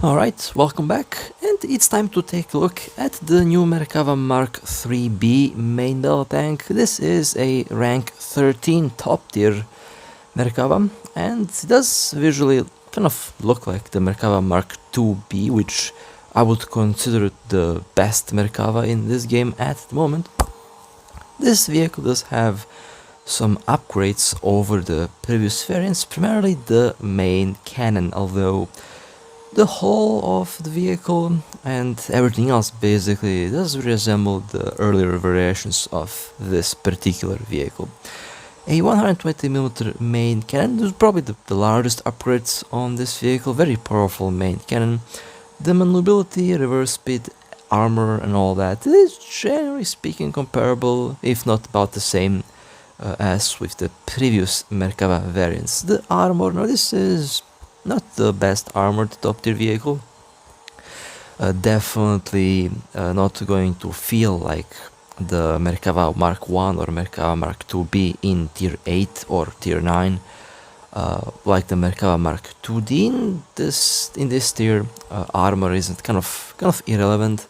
Alright, welcome back, and it's time to take a look at the new Merkava Mark.3B main battle tank. This is a rank 13 top tier Merkava, and it does visually kind of look like the Merkava Mark.2B, which I would consider the best Merkava in this game at the moment. This vehicle does have some upgrades over the previous variants, primarily the main cannon, although the whole of the vehicle and everything else basically does resemble the earlier variations of this particular vehicle. A 120mm main cannon is probably the largest upgrades on this vehicle, very powerful main cannon. The maneuverability, reverse speed, armor and all that is generally speaking comparable, if not about the same as with the previous Merkava variants. The armor, now this is not the best armored top tier vehicle, definitely not going to feel like the Merkava Mark 1 or Merkava Mark 2B in tier 8 or tier 9, like the Merkava Mark 2D. In this tier, armor isn't kind of irrelevant.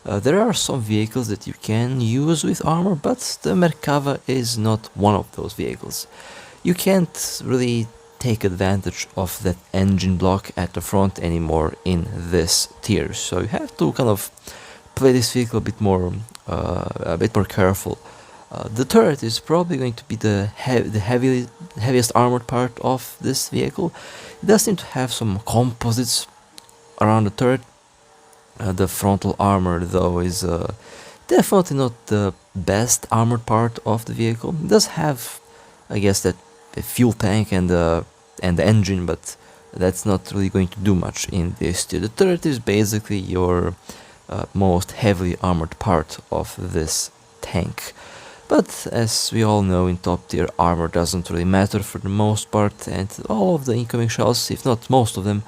There are some vehicles that you can use with armor, but the Merkava is not one of those vehicles. You can't really take advantage of that engine block at the front anymore in this tier, so you have to kind of play this vehicle a bit more careful. The turret is probably going to be the heaviest armored part of this vehicle. It does seem to have some composites around the turret. The frontal armor though is definitely not the best armored part of the vehicle. It does have, I guess, that the fuel tank and the engine, but that's not really going to do much in this tier. The turret is basically your most heavily armored part of this tank. But as we all know, in top tier, armor doesn't really matter for the most part, and all of the incoming shells, if not most of them,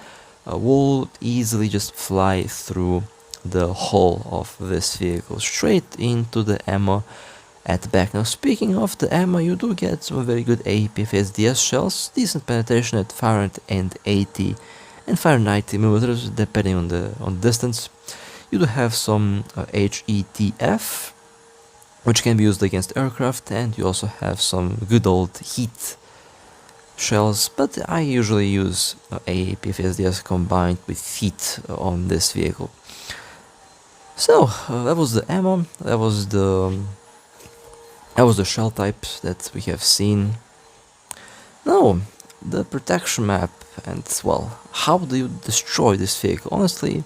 will easily just fly through the hull of this vehicle straight into the ammo at the back. Now, speaking of the ammo, you do get some very good APFSDS shells, decent penetration at 580 and 590mm depending on the distance. You do have some HETF, which can be used against aircraft, and you also have some good old heat shells, but I usually use APFSDS combined with heat on this vehicle. So that was the ammo, that was the shell types that we have seen. Now, the protection map and, well, how do you destroy this vehicle? Honestly,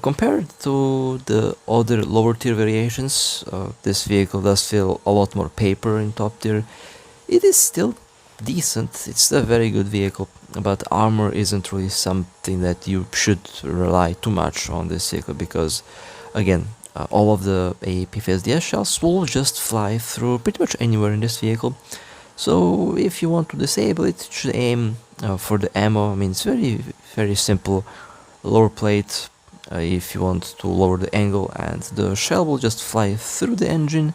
compared to the other lower tier variations, this vehicle does feel a lot more paper in top tier. It is still decent, it's a very good vehicle, but armor isn't really something that you should rely too much on this vehicle, because, again, all of the APFSDS shells will just fly through pretty much anywhere in this vehicle. So if you want to disable it, you should aim for the ammo. I mean, it's very simple. Lower plate if you want to lower the angle, and the shell will just fly through the engine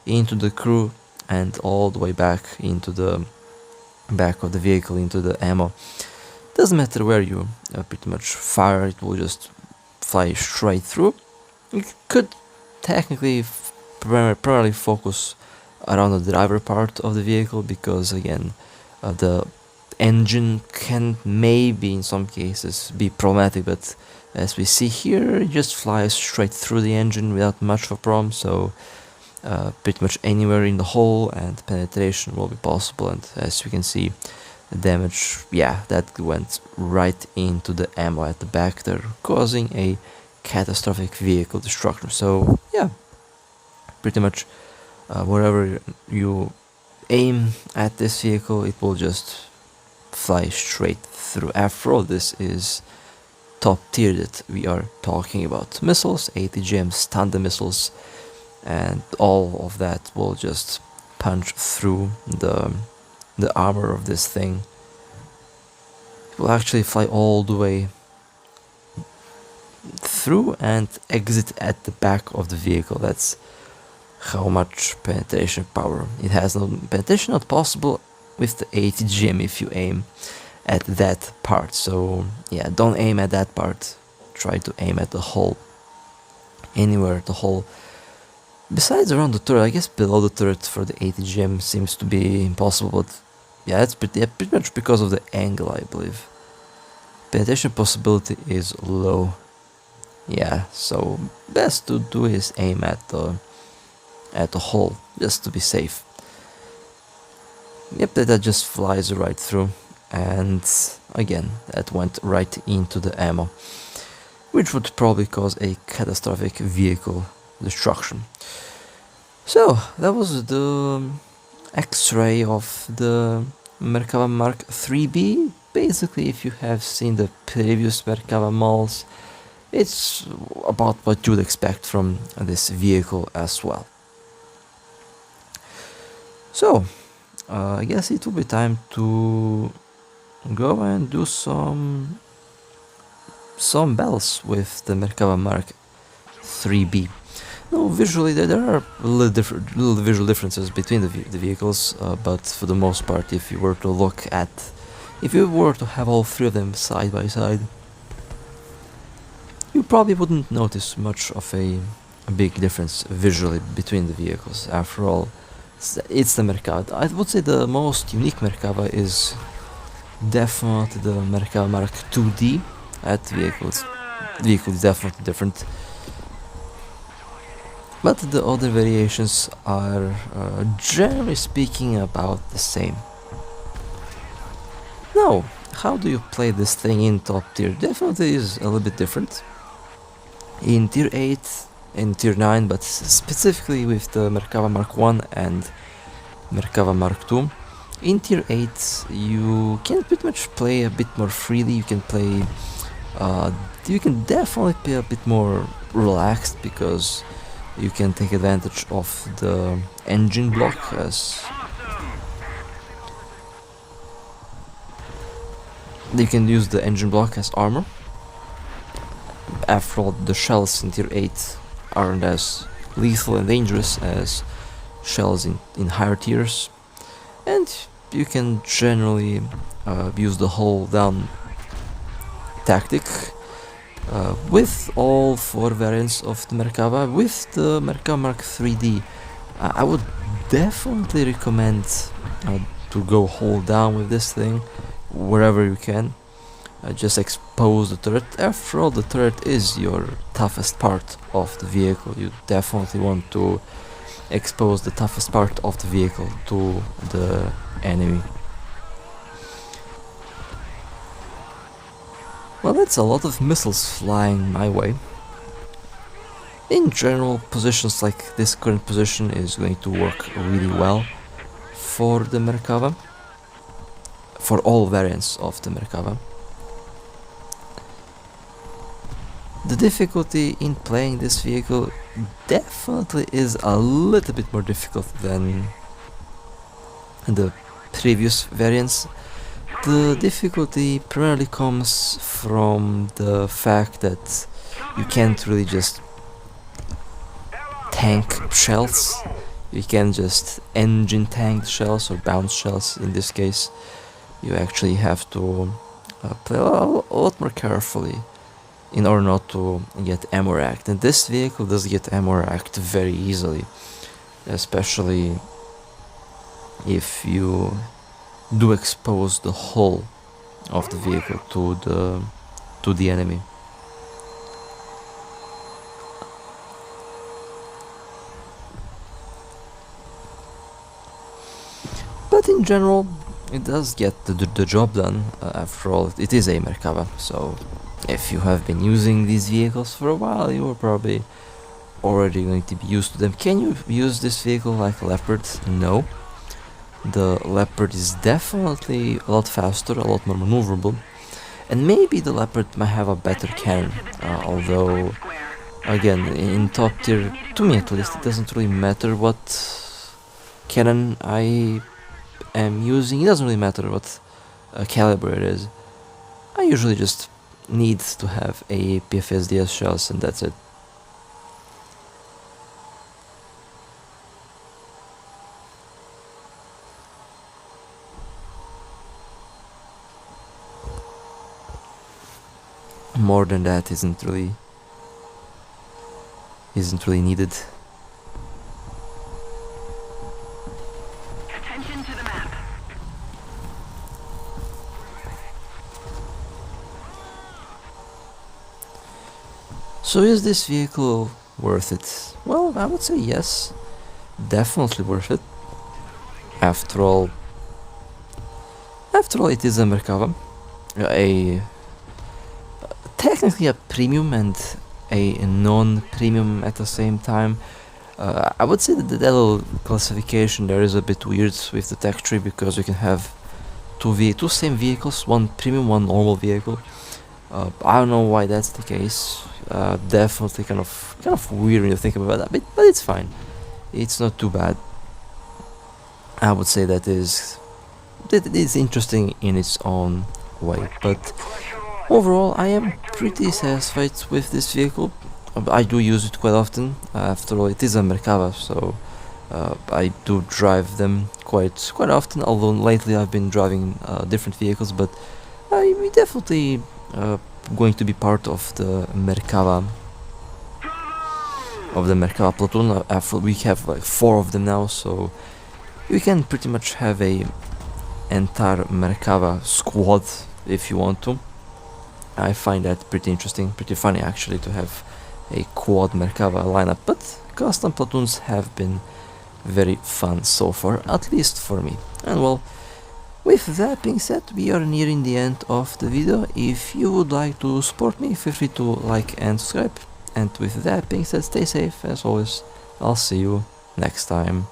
into the crew and all the way back into the back of the vehicle into the ammo. Doesn't matter where you pretty much fire, it will just fly straight through. You could technically primarily focus around the driver part of the vehicle, because again, the engine can maybe in some cases be problematic, but as we see here, it just flies straight through the engine without much of a problem, so pretty much anywhere in the hull and penetration will be possible. And as you can see, the damage, yeah, that went right into the ammo at the back there, causing a catastrophic vehicle destruction. So yeah, pretty much wherever you aim at this vehicle, it will just fly straight through. After all, this is top tier that we are talking about. Missiles, ATGM, standard missiles, and all of that will just punch through the armor of this thing. It will actually fly all the way through and exit at the back of the vehicle. That's how much penetration power it has. No penetration not possible with the ATGM if you aim at that part. So yeah, don't aim at that part. Try to aim at the hull. Anywhere the hull. Besides around the turret, I guess below the turret for the ATGM seems to be impossible, but yeah, it's pretty much because of the angle, I believe. Penetration possibility is low. Yeah, so best to do is aim at the hull, just to be safe. Yep, that just flies right through, and again, that went right into the ammo, which would probably cause a catastrophic vehicle destruction. So, that was the X-ray of the Merkava Mark.3B. Basically, if you have seen the previous Merkava models, it's about what you'd expect from this vehicle as well. So, I guess it will be time to go and do some battles with the Merkava Mark.3B. No, visually there are little visual differences between the vehicles, but for the most part, if you were to have all three of them side by side, you probably wouldn't notice much of a big difference visually between the vehicles. After all, it's the Merkava. I would say the most unique Merkava is definitely the Merkava Mark.2D. That vehicle is definitely different. But the other variations are, generally speaking, about the same. Now, how do you play this thing in top tier? Definitely is a little bit different. In tier 8, in tier 9, but specifically with the Merkava Mark 1 and Merkava Mark 2. In tier 8, you can pretty much play a bit more freely. You can play, you can definitely play a bit more relaxed, because you can take advantage of the engine block, as you can use the engine block as armor. After all, the shells in tier 8 aren't as lethal and dangerous as shells in higher tiers, and you can generally use the hold down tactic with all 4 variants of the Merkava. With the Merkava Mark.3D, I would definitely recommend to go hold down with this thing wherever you can. Just expose the turret. After all, the turret is your toughest part of the vehicle. You definitely want to expose the toughest part of the vehicle to the enemy. Well, that's a lot of missiles flying my way. In general, positions like this current position is going to work really well for the Merkava, for all variants of the Merkava. The difficulty in playing this vehicle definitely is a little bit more difficult than the previous variants. The difficulty primarily comes from the fact that you can't really just tank shells. You can't just engine tank shells or bounce shells. In this case, you actually have to play a lot more carefully in order not to get ammo racked. And this vehicle does get ammo racked very easily, especially if you do expose the hull of the vehicle to the enemy. But in general, it does get the job done. After all, it is a Merkava, so if you have been using these vehicles for a while, you are probably already going to be used to them. Can you use this vehicle like a Leopard? No. The Leopard is definitely a lot faster, a lot more maneuverable, and maybe the Leopard might have a better cannon, although again, in top tier, to me at least, it doesn't really matter what cannon I am using. It doesn't really matter what caliber it is. I usually just need to have a PFSDS shells, and that's it. More than that isn't really needed. Attention to the map. So is this vehicle worth it? Well, I would say yes, definitely worth it. After all, it is a Merkava, a technically a premium and a non-premium at the same time. I would say that the little classification there is a bit weird with the tech tree, because you can have two same vehicles, one premium, one normal vehicle. I don't know why that's the case. Definitely kind of weird when you think about that, but it's fine. It's not too bad. I would say that is interesting in its own way, but overall I am pretty satisfied with this vehicle. I do use it quite often. After all, it is a Merkava, so I do drive them quite often. Although lately I've been driving different vehicles, but I'm definitely going to be part of the Merkava platoon. After we have like 4 of them now, so we can pretty much have a entire Merkava squad if you want to. I find that pretty interesting, pretty funny actually, to have a quad Merkava lineup, but custom platoons have been very fun so far, at least for me. And well, with that being said, we are nearing the end of the video. If you would like to support me, feel free to like and subscribe. And with that being said, stay safe as always. I'll see you next time.